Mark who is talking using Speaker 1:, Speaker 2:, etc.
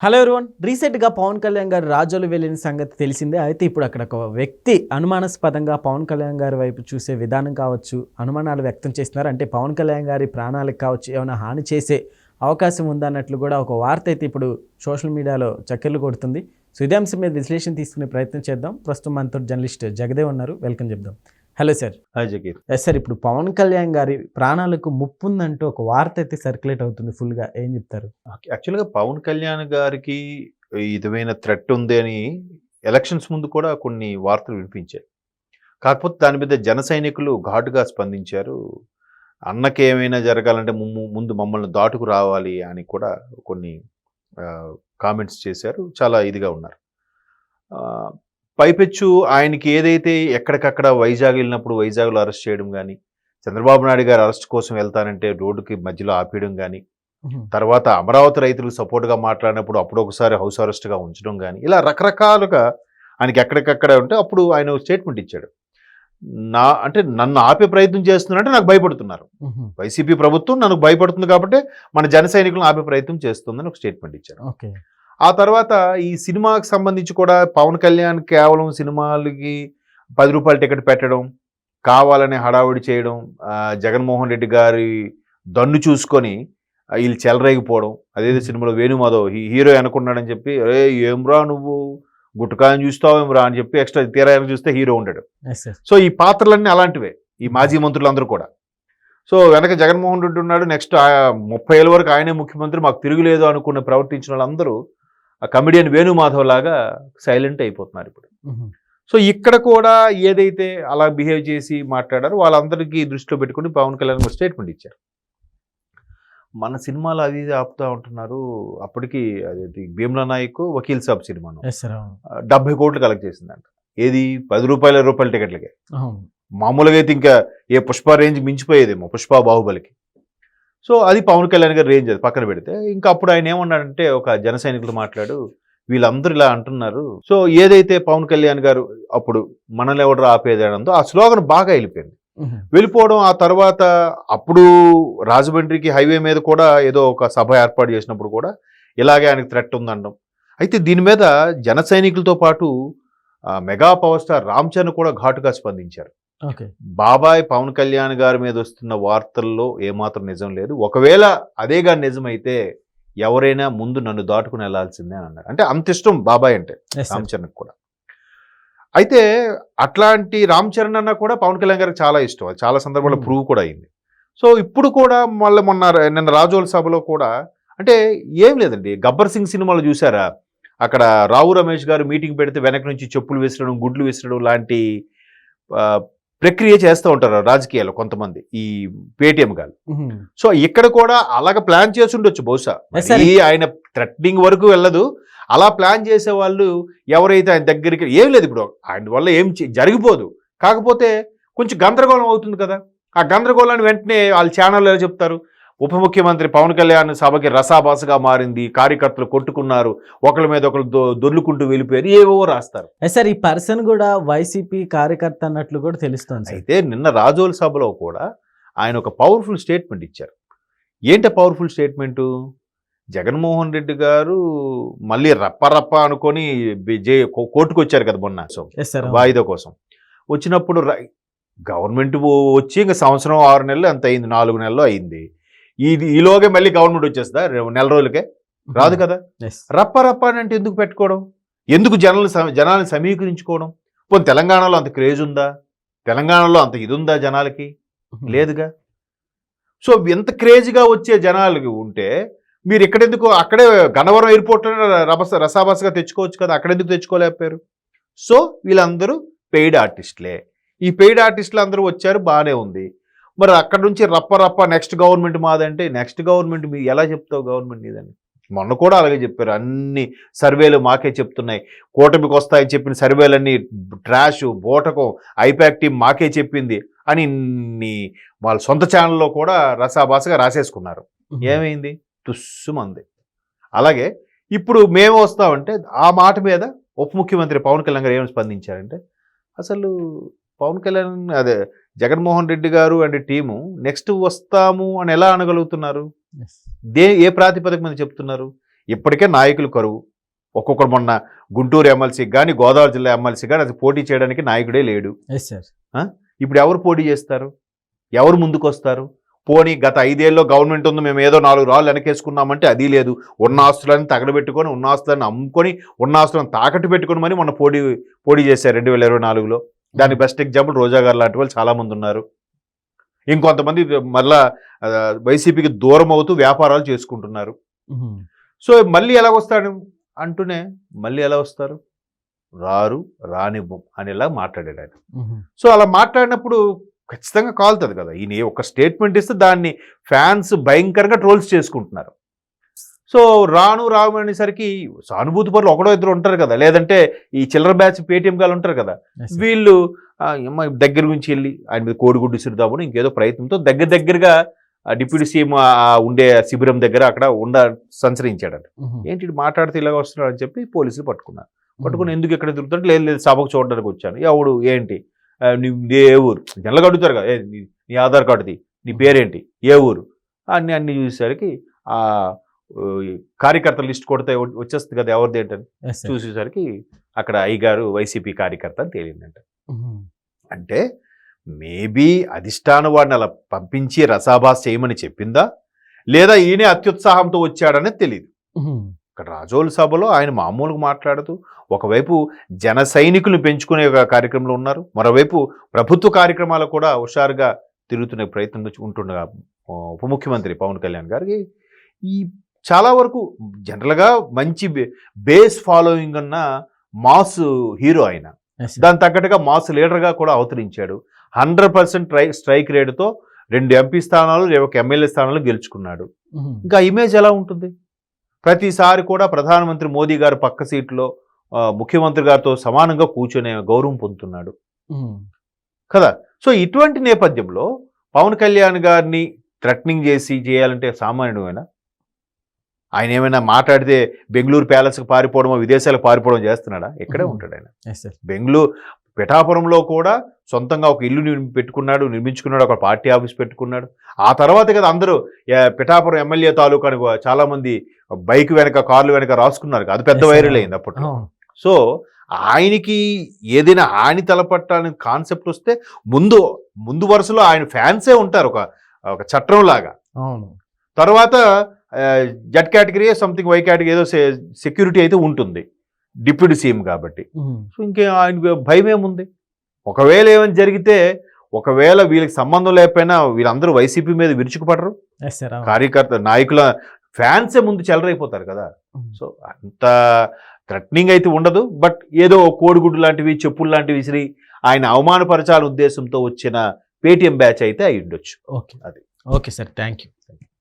Speaker 1: Hello everyone. రీసెంట్గా పవన్ కళ్యాణ్ గారు రాజోలు వెళ్ళిన సంగతి తెలిసిందే. అయితే ఇప్పుడు అక్కడ ఒక వ్యక్తి అనుమానాస్పదంగా పవన్ కళ్యాణ్ గారి వైపు చూసే విధానం కావచ్చు, అనుమానాలు వ్యక్తం చేస్తున్నారు. అంటే పవన్ కళ్యాణ్ గారి ప్రాణాలకు కావచ్చు ఏమైనా హాని చేసే అవకాశం ఉందన్నట్లు కూడా ఒక వార్త అయితే ఇప్పుడు సోషల్ మీడియాలో చక్కర్లు కొడుతుంది. సో ఇదే అంశం మీద విశ్లేషణ తీసుకునే ప్రయత్నం చేద్దాం. ప్రస్తుతం మనతో జర్నలిస్ట్ జగదేవ్ ఉన్నారు, వెల్కమ్ చెప్దాం. Hello sir.
Speaker 2: Hi Jagir.
Speaker 1: Yes sir, ఇప్పుడు పవన్ కళ్యాణ్ గారి ప్రాణాలకు ముప్పు ఉందంటూ ఒక వార్త అయితే సర్క్యులేట్ అవుతుంది ఫుల్గా, ఏం చెప్తారు?
Speaker 2: యాక్చువల్గా పవన్ కళ్యాణ్ గారికి ఈ విధమైన థ్రెట్ ఉంది అని ఎలక్షన్స్ ముందు కూడా కొన్ని వార్తలు వినిపించాయి. కాకపోతే దాని మీద జన సైనికులు ఘాటుగా స్పందించారు. అన్నకి ఏమైనా జరగాలంటే ముందు మమ్మల్ని దాటుకు రావాలి అని కూడా కొన్ని కామెంట్స్ చేశారు. చాలా ఇదిగా ఉన్నారు. పైపెచ్చు ఆయనకి ఏదైతే ఎక్కడికక్కడ వైజాగ్ వెళ్ళినప్పుడు వైజాగ్లో అరెస్ట్ చేయడం కానీ, చంద్రబాబు నాయుడు గారు అరెస్ట్ కోసం వెళ్తానంటే రోడ్డుకి మధ్యలో ఆపేయడం కానీ, తర్వాత అమరావతి రైతులకు సపోర్ట్గా మాట్లాడినప్పుడు అప్పుడు ఒకసారి హౌస్ అరెస్ట్గా ఉంచడం కానీ, ఇలా రకరకాలుగా ఆయనకి ఎక్కడికక్కడ ఉంటే అప్పుడు ఆయన స్టేట్మెంట్ ఇచ్చాడు. అంటే నన్ను ఆపే ప్రయత్నం చేస్తున్నారంటే నాకు భయపడుతున్నారు, వైసీపీ ప్రభుత్వం నన్ను భయపడుతుంది కాబట్టి మన జన సైనికులను ఆపే ప్రయత్నం చేస్తుందని ఒక స్టేట్మెంట్ ఇచ్చారు. ఆ తర్వాత ఈ సినిమాకి సంబంధించి కూడా పవన్ కళ్యాణ్ కేవలం సినిమాలకి 10 రూపాయల టికెట్ పెట్టడం, కావాలని హడావుడి చేయడం, జగన్మోహన్ రెడ్డి గారి దన్ను చూసుకొని వీళ్ళు చెలరేగిపోవడం, అదేదో సినిమాలో వేణుమాధవ్ హీరో అనుకున్నాడని చెప్పి అరే ఏమ్రా నువ్వు గుట్టకాయని చూస్తావేమ్రా అని చెప్పి ఎక్స్ట్రా తీరా చూస్తే హీరో ఉండడు. సో ఈ పాత్రలన్నీ అలాంటివే, ఈ మాజీ మంత్రులందరూ కూడా. సో వెనక జగన్మోహన్ రెడ్డి ఉన్నాడు, నెక్స్ట్ 30 ఏళ్ళ వరకు ఆయనే ముఖ్యమంత్రి, మాకు తిరుగులేదు అనుకున్న ప్రవర్తించిన వాళ్ళందరూ ఆ కమెడియన్ వేణుమాధవ్ లాగా సైలెంట్ అయిపోతున్నారు ఇప్పుడు. సో ఇక్కడ కూడా ఏదైతే అలా బిహేవ్ చేసి మాట్లాడారో వాళ్ళందరికీ దృష్టిలో పెట్టుకుని పవన్ కళ్యాణ్ ఒక స్టేట్మెంట్ ఇచ్చారు. మన సినిమాలు అది ఆపుతూ ఉంటున్నారు. అప్పటికి అదేంటి భీమ్లా నాయక్ వకీల్ సాబ్ సినిమాను 70 కోట్లు కలెక్ట్ చేసిందంట. ఏది 10 రూపాయల టికెట్లకే. మామూలుగా అయితే ఇంకా ఏ పుష్ప రేంజ్ మించిపోయేదేమో, పుష్ప బాహుబలికి. సో అది పవన్ కళ్యాణ్ గారి రేంజ్, అది పక్కన పెడితే. ఇంకా అప్పుడు ఆయన ఏమన్నాడంటే ఒక జన సైనికులు మాట్లాడు, వీళ్ళందరూ ఇలా అంటున్నారు. సో ఏదైతే పవన్ కళ్యాణ్ గారు అప్పుడు మనల్ని ఎవడో ఆపేదాడంతో ఆ స్లోగన్ బాగా వెళ్ళిపోయింది. వెళ్ళిపోవడం, ఆ తర్వాత అప్పుడు రాజమండ్రికి హైవే మీద కూడా ఏదో ఒక సభ ఏర్పాటు చేసినప్పుడు కూడా ఇలాగే ఆయనకు థ్రెట్ ఉందనడం. అయితే దీని మీద జన సైనికులతో పాటు mega power star Ram Charan కూడా ఘాటుగా స్పందించారు. బాబాయ్ పవన్ కళ్యాణ్ గారి మీద వస్తున్న వార్తల్లో ఏమాత్రం నిజం లేదు, ఒకవేళ అదేగా నిజమైతే ఎవరైనా ముందు నన్ను దాటుకుని వెళ్లాల్సిందే అని అన్నారు. అంటే అంత ఇష్టం బాబాయ్ అంటే రామ్ చరణ్ కూడా. అయితే అట్లాంటి రామ్ చరణ్ అన్న కూడా పవన్ కళ్యాణ్ గారికి చాలా ఇష్టం, అది చాలా సందర్భాల్లో ప్రూవ్ కూడా అయింది. సో ఇప్పుడు కూడా మళ్ళీ నిన్న రాజోల్ సభలో కూడా అంటే ఏం లేదండి, గబ్బర్ సింగ్ సినిమాలో చూసారా, అక్కడ రావు రమేష్ గారు మీటింగ్ పెడితే వెనక నుంచి చెప్పులు విసరడం, గుడ్లు విసరడం లాంటి ప్రక్రియ చేస్తూ ఉంటారు రాజకీయాల్లో కొంతమంది, ఈ పేటిఎం గారు. సో ఇక్కడ కూడా అలాగ ప్లాన్ చేసి ఉండొచ్చు బహుశా, ఆయన థ్రెటనింగ్ వరకు వెళ్ళదు. అలా ప్లాన్ చేసే వాళ్ళు ఎవరైతే ఆయన దగ్గరికి ఏం లేదు, ఇప్పుడు ఆయన వల్ల ఏం జరిగిపోదు, కాకపోతే కొంచెం గందరగోళం అవుతుంది కదా. ఆ గందరగోళాన్ని వెంటనే వాళ్ళ ఛానల్లో చెప్తారు, ఉప ముఖ్యమంత్రి పవన్ కళ్యాణ్ సభకి రసాబాసగా మారింది, కార్యకర్తలు కొట్టుకున్నారు, ఒకళ్ళ మీద ఒకళ్ళు దొర్లుకుంటూ వెళ్ళిపోయారు, ఏవో రాస్తారు.
Speaker 1: సార్ ఈ పర్సన్ కూడా వైసీపీ కార్యకర్త అన్నట్లు కూడా తెలుస్తుంది.
Speaker 2: అయితే నిన్న రాజోల్ సభలో కూడా ఆయన ఒక పవర్ఫుల్ స్టేట్మెంట్ ఇచ్చారు. ఏంటి పవర్ఫుల్ స్టేట్మెంటు, జగన్మోహన్ రెడ్డి గారు మళ్ళీ రప్ప అనుకొని కోర్టుకు వచ్చారు కదా మొన్న వాయిదా కోసం. వచ్చినప్పుడు గవర్నమెంట్ వచ్చి ఇంకా సంవత్సరం 6 నెలలు అంత అయింది, 4 నెలలు అయింది. ఈలోగే మళ్ళీ గవర్నమెంట్ వచ్చేస్తా నెల రోజులకే, రాదు కదా. రప్ప అని అంటే ఎందుకు పెట్టుకోవడం, ఎందుకు జనాలను సమీకరించుకోవడం? పోనీ తెలంగాణలో అంత క్రేజ్ ఉందా, తెలంగాణలో అంత ఇది ఉందా జనాలకి? లేదుగా. సో ఎంత క్రేజ్గా వచ్చే జనాలకి ఉంటే మీరు ఇక్కడెందుకు, అక్కడే గన్నవరం ఎయిర్పోర్ట్లో రసాబసగా తెచ్చుకోవచ్చు కదా, అక్కడెందుకు తెచ్చుకోలేకపోయారు? సో వీళ్ళందరూ పెయిడ్ ఆర్టిస్టులే. ఈ పెయిడ్ ఆర్టిస్టులు అందరూ వచ్చారు, బాగానే ఉంది. మరి అక్కడ నుంచి రప్ప నెక్స్ట్ గవర్నమెంట్ మాదంటే, నెక్స్ట్ గవర్నమెంట్ మీరు ఎలా చెప్తావు గవర్నమెంట్ ఇదని? మొన్న కూడా అలాగే చెప్పారు, అన్ని సర్వేలు మాకే చెప్తున్నాయి, కూటమికి వస్తాయని చెప్పిన సర్వేలన్నీ ట్రాష్, బోటకం, ఐపాక్ టీం మాకే చెప్పింది అని వాళ్ళ సొంత ఛానల్లో కూడా రసాబాసగా రాసేసుకున్నారు. ఏమైంది? తుస్సుమంది. అలాగే ఇప్పుడు మేము వస్తామంటే ఆ మాట మీద ఉప ముఖ్యమంత్రి పవన్ కళ్యాణ్ గారు ఏమైనా స్పందించారంటే, అసలు పవన్ కళ్యాణ్ అదే జగన్మోహన్ రెడ్డి గారు అండ్ టీము నెక్స్ట్ వస్తాము అని ఎలా అనగలుగుతున్నారు? ఏ ప్రాతిపదిక మీద చెప్తున్నారు? ఇప్పటికే నాయకులు కరువు. ఒక్కొక్కరు మొన్న గుంటూరు ఎమ్మెల్సీకి కానీ గోదావరి జిల్లా ఎమ్మెల్సీ కానీ అది పోటీ చేయడానికి నాయకుడే లేడు.
Speaker 1: Yes sir.
Speaker 2: ఇప్పుడు ఎవరు పోటీ చేస్తారు? ఎవరు ముందుకు వస్తారు? పోనీ గత 5 ఏళ్ళలో గవర్నమెంట్ ఉంది, మేము ఏదో 4 రాళ్ళు వెనకేసుకున్నామంటే అది లేదు. ఉన్న ఆస్తులను తగలబెట్టుకొని, ఉన్న ఆస్తులను అమ్ముకొని, ఉన్న ఆస్తులను తాకట్టు పెట్టుకొని మరి మొన్న పోటీ చేశారు 2024లో. దానికి బెస్ట్ ఎగ్జాంపుల్ రోజా గారు లాంటి వాళ్ళు చాలామంది ఉన్నారు. ఇంకొంతమంది మళ్ళా వైసీపీకి దూరం అవుతూ వ్యాపారాలు చేసుకుంటున్నారు. సో మళ్ళీ ఎలా వస్తాడు అంటూనే మళ్ళీ ఎలా వస్తారు? రానివ్వం అనేలా మాట్లాడాడు ఆయన. సో అలా మాట్లాడినప్పుడు ఖచ్చితంగా కాలుతుంది కదా. ఈయన ఒక స్టేట్మెంట్ ఇస్తే దాన్ని ఫ్యాన్స్ భయంకరంగా ట్రోల్స్ చేసుకుంటున్నారు. సో రాను అనేసరికి సానుభూతి పరులు ఒకడో ఇద్దరు ఉంటారు కదా, లేదంటే ఈ చిల్లర బ్యాచ్ పేటీఎం గాలు ఉంటారు కదా, వీళ్ళు దగ్గర నుంచి వెళ్ళి ఆయన మీద కోడిగుడ్డు విసురుదామని ఇంకేదో ప్రయత్నంతో దగ్గరగా డిప్యూటీ సీఎం ఉండే శిబిరం దగ్గర అక్కడ సంచరించాడట. ఏంటి మాట్లాడితే ఇలాగ వస్తున్నాడు అని చెప్పి పోలీసులు పట్టుకున్నారు. పట్టుకుని ఎందుకు ఎక్కడ తిరుగుతుంటే లేదు సభకు చూడడానికి వచ్చాను. ఎవడు ఏంటి నీ ఏ ఊరు జనరల్గా అడుగుతారు కదా, నీ ఆధార్ కార్డుది, నీ పేరేంటి, ఏ ఊరు అన్ని చూసేసరికి ఆ కార్యకర్త లిస్ట్ కొడితే వచ్చేస్తుంది కదా ఎవరిది ఏంటని చూసేసరికి అక్కడ అయ్యగారు వైసీపీ కార్యకర్త అని తేలిందంట. అంటే మేబీ అధిష్టానం వాడిని అలా పంపించి రసాభాస్ చేయమని చెప్పిందా, లేదా ఈయనే అత్యుత్సాహంతో వచ్చాడనేది తెలియదు. ఇక్కడ రాజోలు సభలో ఆయన మామూలుగా మాట్లాడుతూ ఒకవైపు జన సైనికులను పెంచుకునే కార్యక్రమంలో ఉన్నారు, మరోవైపు ప్రభుత్వ కార్యక్రమాలు కూడా హుషారుగా తిరుగుతున్న ప్రయత్నం ఉంటుండగా ఉప ముఖ్యమంత్రి పవన్ కళ్యాణ్ గారికి ఈ చాలా వరకు జనరల్గా మంచి బేస్ ఫాలోయింగ్ ఉన్న మాస్ హీరో ఆయన. దాని తగ్గట్టుగా మాస్ లీడర్గా కూడా అవతరించాడు. 100% స్ట్రైక్ రేటుతో 2 ఎంపీ స్థానాలు, 1 ఎమ్మెల్యే స్థానాలు గెలుచుకున్నాడు. ఇంకా ఇమేజ్ ఎలా ఉంటుంది? ప్రతిసారి కూడా ప్రధానమంత్రి మోదీ గారు పక్క సీట్లో ముఖ్యమంత్రి గారితో సమానంగా కూర్చొనే గౌరవం పొందుతున్నాడు కదా. సో ఇటువంటి నేపథ్యంలో పవన్ కళ్యాణ్ గారిని థ్రెటనింగ్ చేయాలంటే సామాన్యుడైనా ఆయన ఏమైనా మాట్లాడితే బెంగళూరు ప్యాలెస్కి పారిపోవడమో విదేశాలకు పారిపోవడం చేస్తున్నాడా? ఎక్కడే ఉంటాడు ఆయన. బెంగళూరు పిఠాపురంలో కూడా సొంతంగా ఒక ఇల్లు నిర్మించుకున్నాడు, ఒక పార్టీ ఆఫీస్ పెట్టుకున్నాడు. ఆ తర్వాత కదా అందరూ పిఠాపురం ఎమ్మెల్యే తాలూకా అని చాలామంది బైక్ వెనక కార్లు వెనక రాసుకున్నారు. అది పెద్ద వైరల్ అయింది అప్పట్లో. సో ఆయనకి ఏదైనా హాని తలపట్టాలని కాన్సెప్ట్ వస్తే ముందు వరుసలో ఆయన ఫ్యాన్సే ఉంటారు, ఒక చట్టం లాగా. తర్వాత Z category something why category ఏదో సెక్యూరిటీ అయితే ఉంటుంది డిప్యూటీ సీఎం కాబట్టి. సో ఇంకే ఆయన భయం ఏముంది? ఒకవేళ ఏమైనా జరిగితే, ఒకవేళ వీళ్ళకి సంబంధం లేకపోయినా వీళ్ళందరూ వైసీపీ మీద విరుచుకుపడరు. కార్యకర్త నాయకుల ఫ్యాన్సే ముందు చెలరైపోతారు కదా. సో అంత థ్రెటనింగ్ అయితే ఉండదు. బట్ ఏదో కోడిగుడ్డు లాంటివి, చెప్పులు లాంటివి విసిరి ఆయన అవమానపరచాల ఉద్దేశంతో వచ్చిన పేటీఎం బ్యాచ్ అయితే అయి ఉండొచ్చు.
Speaker 1: Okay sir, thank you.